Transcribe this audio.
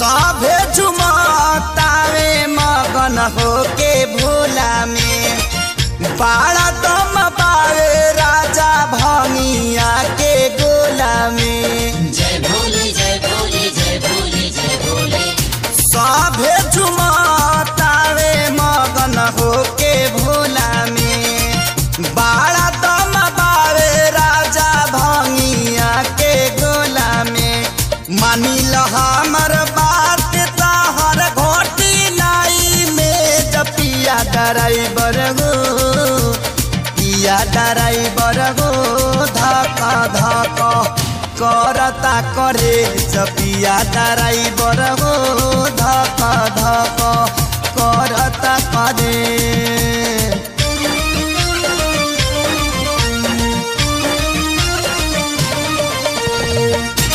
सभे झुमतावे मगन होके भोला में बाड़ा दम पावे राजा भंगिया के गोला में। जय भोले जय भोले जय भोले जय भोले। सभे झुमतावे मगन होके भोला में बाड़ा दम पावे राजा भंगिया के गोला में। मानी ल हमर बात तहर घोटी नाई में जपिया ड्राइवर गो पिया ड्राइवर गो धक धक करता करे जपिया ड्राइवर गो धक धक करता करे।